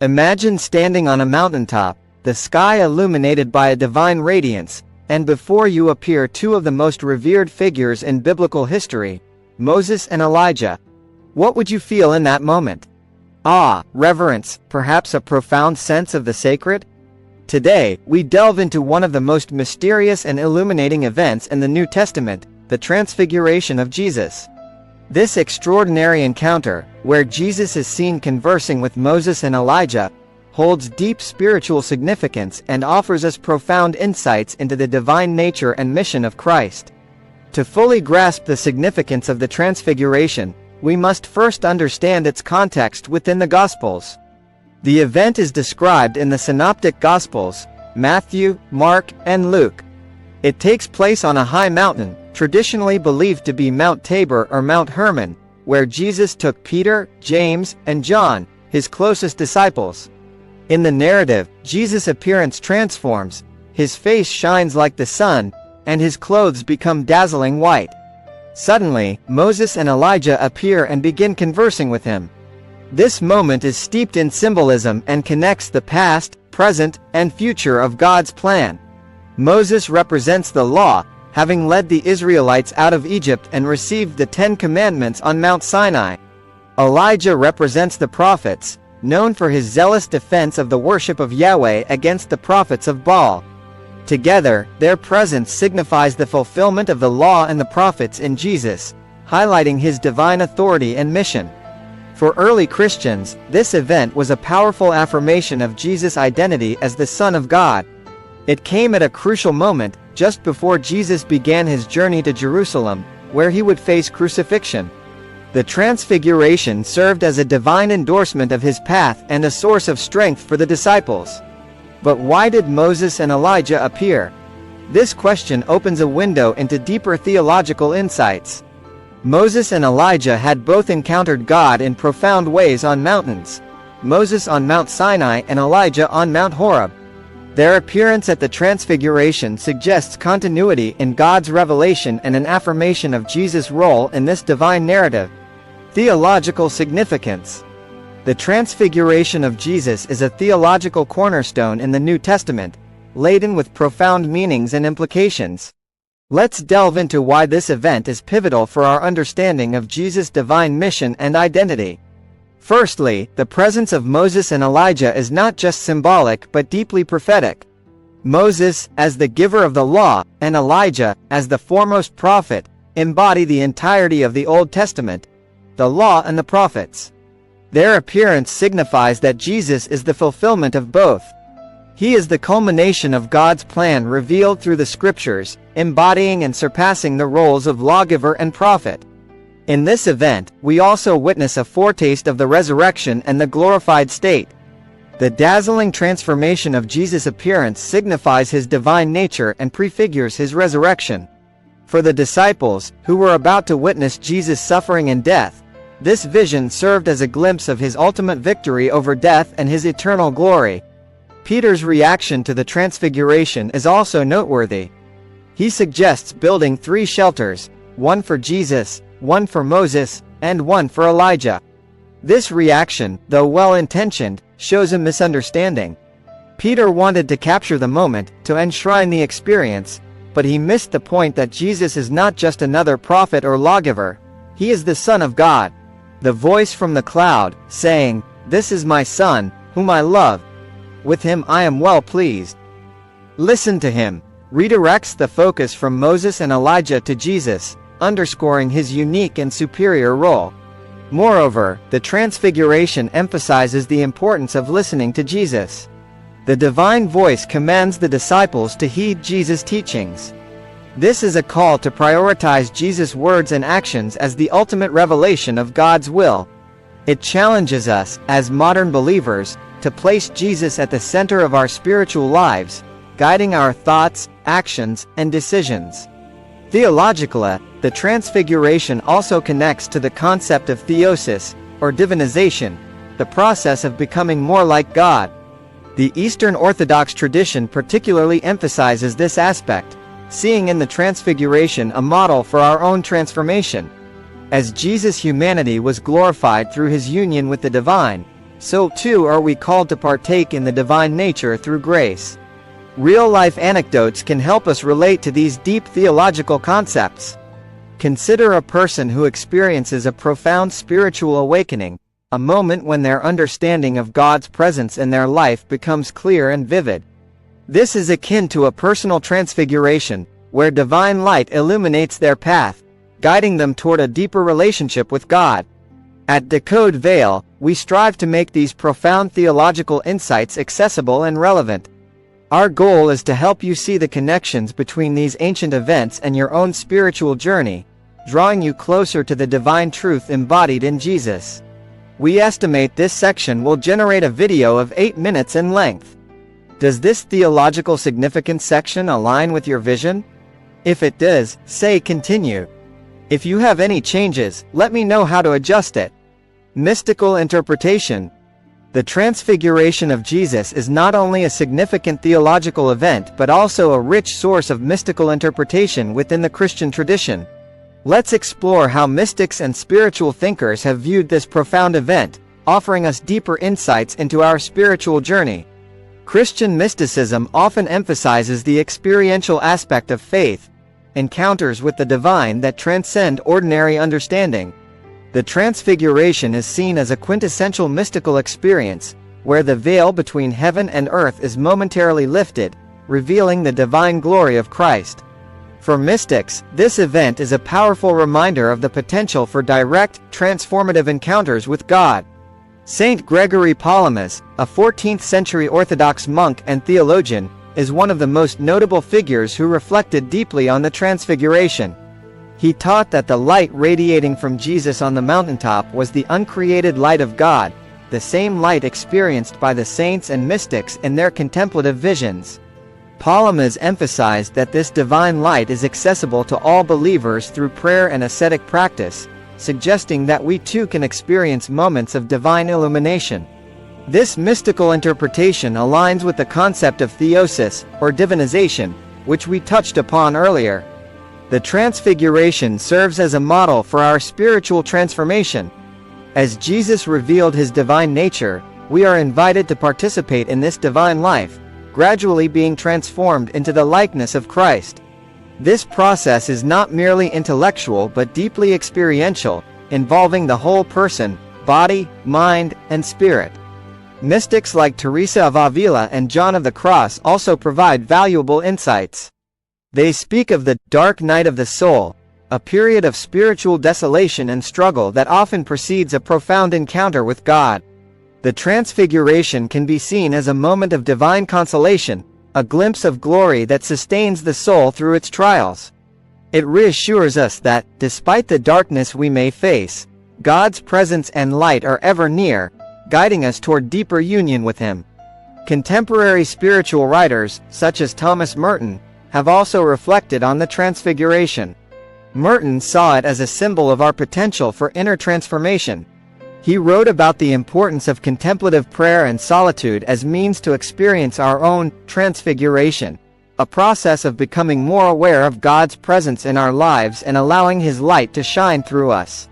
Imagine standing on a mountaintop, the sky illuminated by a divine radiance, and before you appear two of the most revered figures in biblical history, Moses and Elijah. What would you feel in that moment? Awe, reverence, perhaps a profound sense of the sacred? Today, we delve into one of the most mysterious and illuminating events in the New Testament, the Transfiguration of Jesus. This extraordinary encounter, where Jesus is seen conversing with Moses and Elijah, holds deep spiritual significance and offers us profound insights into the divine nature and mission of Christ. To fully grasp the significance of the Transfiguration, we must first understand its context within the Gospels. The event is described in the Synoptic Gospels, Matthew, Mark, and Luke. It takes place on a high mountain, traditionally believed to be Mount Tabor or Mount Hermon, where Jesus took Peter, James, and John, his closest disciples. In the narrative, Jesus' appearance transforms, his face shines like the sun, and his clothes become dazzling white. Suddenly, Moses and Elijah appear and begin conversing with him. This moment is steeped in symbolism and connects the past, present, and future of God's plan. Moses represents the law, having led the Israelites out of Egypt and received the 10 Commandments on Mount Sinai. Elijah represents the prophets, known for his zealous defense of the worship of Yahweh against the prophets of Baal. Together, their presence signifies the fulfillment of the law and the prophets in Jesus, highlighting his divine authority and mission. For early Christians, this event was a powerful affirmation of Jesus' identity as the Son of God. It came at a crucial moment, just before Jesus began his journey to Jerusalem, where he would face crucifixion. The Transfiguration served as a divine endorsement of his path and a source of strength for the disciples. But why did Moses and Elijah appear? This question opens a window into deeper theological insights. Moses and Elijah had both encountered God in profound ways on mountains, Moses on Mount Sinai and Elijah on Mount Horeb. Their appearance at the Transfiguration suggests continuity in God's revelation and an affirmation of Jesus' role in this divine narrative. Theological significance. The Transfiguration of Jesus is a theological cornerstone in the New Testament, laden with profound meanings and implications. Let's delve into why this event is pivotal for our understanding of Jesus' divine mission and identity. Firstly, the presence of Moses and Elijah is not just symbolic but deeply prophetic. Moses, as the giver of the law, and Elijah, as the foremost prophet, embody the entirety of the Old Testament, the law and the prophets. Their appearance signifies that Jesus is the fulfillment of both. He is the culmination of God's plan revealed through the Scriptures, embodying and surpassing the roles of lawgiver and prophet. In this event, we also witness a foretaste of the resurrection and the glorified state. The dazzling transformation of Jesus' appearance signifies his divine nature and prefigures his resurrection. For the disciples, who were about to witness Jesus' suffering and death, this vision served as a glimpse of his ultimate victory over death and his eternal glory. Peter's reaction to the Transfiguration is also noteworthy. He suggests building 3 shelters, one for Jesus, one for Moses, and one for Elijah. This reaction, though well-intentioned, shows a misunderstanding. Peter wanted to capture the moment, to enshrine the experience, but he missed the point that Jesus is not just another prophet or lawgiver. He is the Son of God. The voice from the cloud, saying, "This is my Son, whom I love. With him I am well pleased." Listen to him, redirects the focus from Moses and Elijah to Jesus, underscoring his unique and superior role. Moreover, the Transfiguration emphasizes the importance of listening to Jesus. The divine voice commands the disciples to heed Jesus' teachings. This is a call to prioritize Jesus' words and actions as the ultimate revelation of God's will. It challenges us, as modern believers, to place Jesus at the center of our spiritual lives, guiding our thoughts, actions, and decisions. Theologically, the Transfiguration also connects to the concept of theosis, or divinization, the process of becoming more like God. The Eastern Orthodox tradition particularly emphasizes this aspect, seeing in the Transfiguration a model for our own transformation. As Jesus' humanity was glorified through his union with the divine, so too are we called to partake in the divine nature through grace. Real-life anecdotes can help us relate to these deep theological concepts. Consider a person who experiences a profound spiritual awakening, a moment when their understanding of God's presence in their life becomes clear and vivid. This is akin to a personal transfiguration, where divine light illuminates their path, guiding them toward a deeper relationship with God. At Decode Vale, we strive to make these profound theological insights accessible and relevant. Our goal is to help you see the connections between these ancient events and your own spiritual journey, drawing you closer to the divine truth embodied in Jesus. We estimate this section will generate a video of 8 minutes in length. Does this theological significance section align with your vision? If it does, say continue. If you have any changes, let me know how to adjust it. Mystical interpretation. The Transfiguration of Jesus is not only a significant theological event but also a rich source of mystical interpretation within the Christian tradition. Let's explore how mystics and spiritual thinkers have viewed this profound event, offering us deeper insights into our spiritual journey. Christian mysticism often emphasizes the experiential aspect of faith, encounters with the divine that transcend ordinary understanding. The Transfiguration is seen as a quintessential mystical experience, where the veil between heaven and earth is momentarily lifted, revealing the divine glory of Christ. For mystics, this event is a powerful reminder of the potential for direct, transformative encounters with God. Saint Gregory Palamas, a 14th-century Orthodox monk and theologian, is one of the most notable figures who reflected deeply on the Transfiguration. He taught that the light radiating from Jesus on the mountaintop was the uncreated light of God, the same light experienced by the saints and mystics in their contemplative visions. Palamas emphasized that this divine light is accessible to all believers through prayer and ascetic practice, suggesting that we too can experience moments of divine illumination. This mystical interpretation aligns with the concept of theosis, or divinization, which we touched upon earlier. The Transfiguration serves as a model for our spiritual transformation. As Jesus revealed his divine nature, we are invited to participate in this divine life, gradually being transformed into the likeness of Christ. This process is not merely intellectual but deeply experiential, involving the whole person, body, mind, and spirit. Mystics like Teresa of Avila and John of the Cross also provide valuable insights. They speak of the dark night of the soul, a period of spiritual desolation and struggle that often precedes a profound encounter with God. The Transfiguration can be seen as a moment of divine consolation, a glimpse of glory that sustains the soul through its trials. It reassures us that, despite the darkness we may face, God's presence and light are ever near, guiding us toward deeper union with Him. Contemporary spiritual writers, such as Thomas Merton, have also reflected on the Transfiguration. Merton saw it as a symbol of our potential for inner transformation. He wrote about the importance of contemplative prayer and solitude as means to experience our own transfiguration, a process of becoming more aware of God's presence in our lives and allowing His light to shine through us.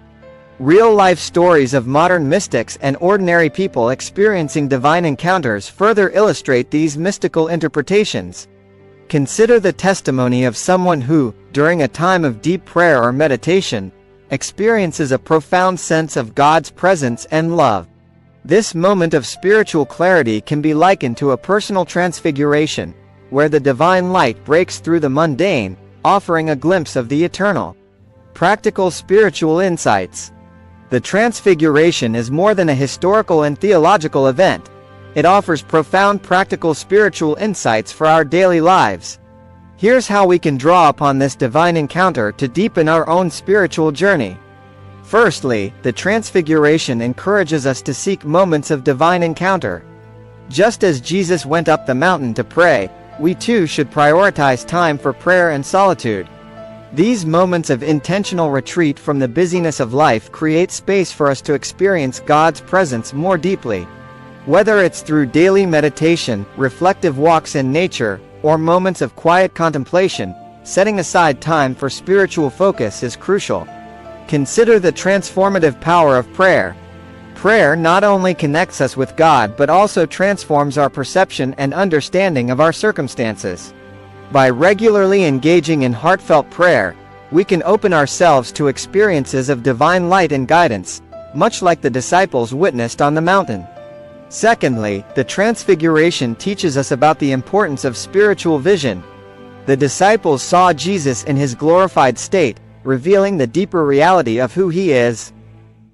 Real-life stories of modern mystics and ordinary people experiencing divine encounters further illustrate these mystical interpretations. Consider the testimony of someone who, during a time of deep prayer or meditation, experiences a profound sense of God's presence and love. This moment of spiritual clarity can be likened to a personal transfiguration, where the divine light breaks through the mundane, offering a glimpse of the eternal. Practical spiritual insights. The Transfiguration is more than a historical and theological event. It offers profound practical spiritual insights for our daily lives. Here's how we can draw upon this divine encounter to deepen our own spiritual journey. Firstly, the Transfiguration encourages us to seek moments of divine encounter. Just as Jesus went up the mountain to pray, we too should prioritize time for prayer and solitude. These moments of intentional retreat from the busyness of life create space for us to experience God's presence more deeply. Whether it's through daily meditation, reflective walks in nature, or moments of quiet contemplation, setting aside time for spiritual focus is crucial. Consider the transformative power of prayer. Prayer not only connects us with God but also transforms our perception and understanding of our circumstances. By regularly engaging in heartfelt prayer, we can open ourselves to experiences of divine light and guidance, much like the disciples witnessed on the mountain. Secondly, the Transfiguration teaches us about the importance of spiritual vision. The disciples saw Jesus in his glorified state, revealing the deeper reality of who he is.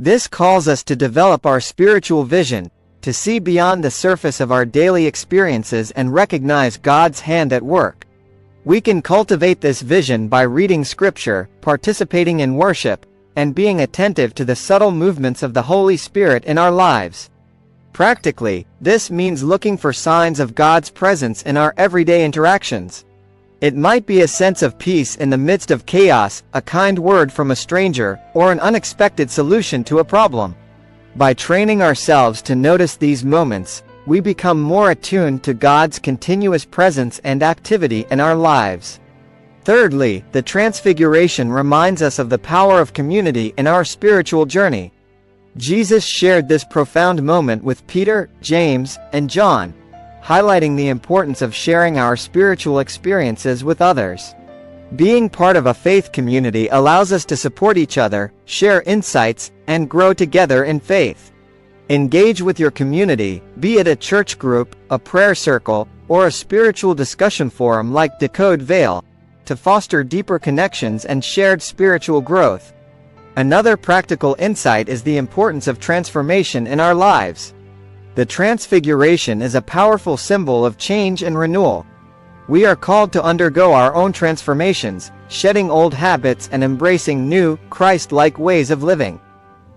This calls us to develop our spiritual vision, to see beyond the surface of our daily experiences and recognize God's hand at work. We can cultivate this vision by reading Scripture, participating in worship, and being attentive to the subtle movements of the Holy Spirit in our lives. Practically, this means looking for signs of God's presence in our everyday interactions. It might be a sense of peace in the midst of chaos, a kind word from a stranger, or an unexpected solution to a problem. By training ourselves to notice these moments, we become more attuned to God's continuous presence and activity in our lives. Thirdly, the Transfiguration reminds us of the power of community in our spiritual journey. Jesus shared this profound moment with Peter, James, and John, highlighting the importance of sharing our spiritual experiences with others. Being part of a faith community allows us to support each other, share insights, and grow together in faith. Engage with your community, be it a church group, a prayer circle, or a spiritual discussion forum like Decode Vale, to foster deeper connections and shared spiritual growth. Another practical insight is the importance of transformation in our lives. The Transfiguration is a powerful symbol of change and renewal. We are called to undergo our own transformations, shedding old habits and embracing new, Christ-like ways of living.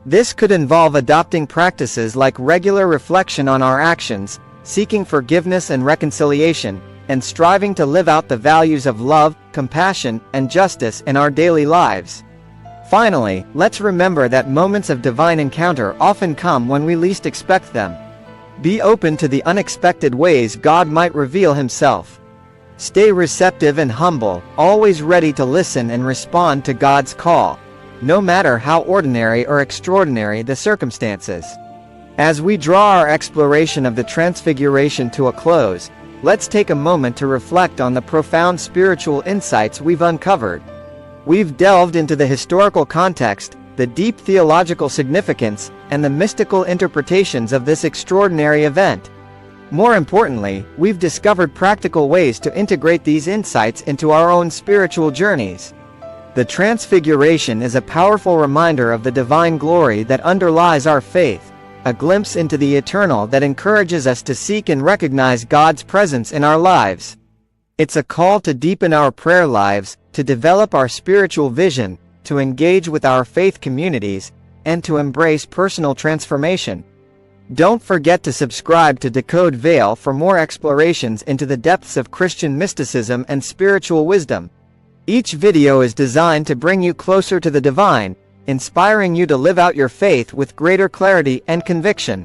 This could involve adopting practices like regular reflection on our actions, seeking forgiveness and reconciliation, and striving to live out the values of love, compassion, and justice in our daily lives. Finally, let's remember that moments of divine encounter often come when we least expect them. Be open to the unexpected ways God might reveal himself. Stay receptive and humble, always ready to listen and respond to God's call, no matter how ordinary or extraordinary the circumstances. As we draw our exploration of the Transfiguration to a close, let's take a moment to reflect on the profound spiritual insights we've uncovered. We've delved into the historical context, the deep theological significance, and the mystical interpretations of this extraordinary event. More importantly, we've discovered practical ways to integrate these insights into our own spiritual journeys. The Transfiguration is a powerful reminder of the divine glory that underlies our faith, a glimpse into the eternal that encourages us to seek and recognize God's presence in our lives. It's a call to deepen our prayer lives, to develop our spiritual vision, to engage with our faith communities, and to embrace personal transformation. Don't forget to subscribe to Decode Vale for more explorations into the depths of Christian mysticism and spiritual wisdom. Each video is designed to bring you closer to the divine, inspiring you to live out your faith with greater clarity and conviction.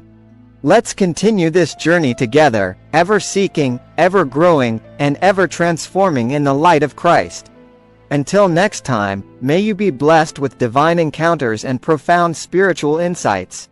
Let's continue this journey together, ever seeking, ever growing, and ever transforming in the light of Christ. Until next time, may you be blessed with divine encounters and profound spiritual insights.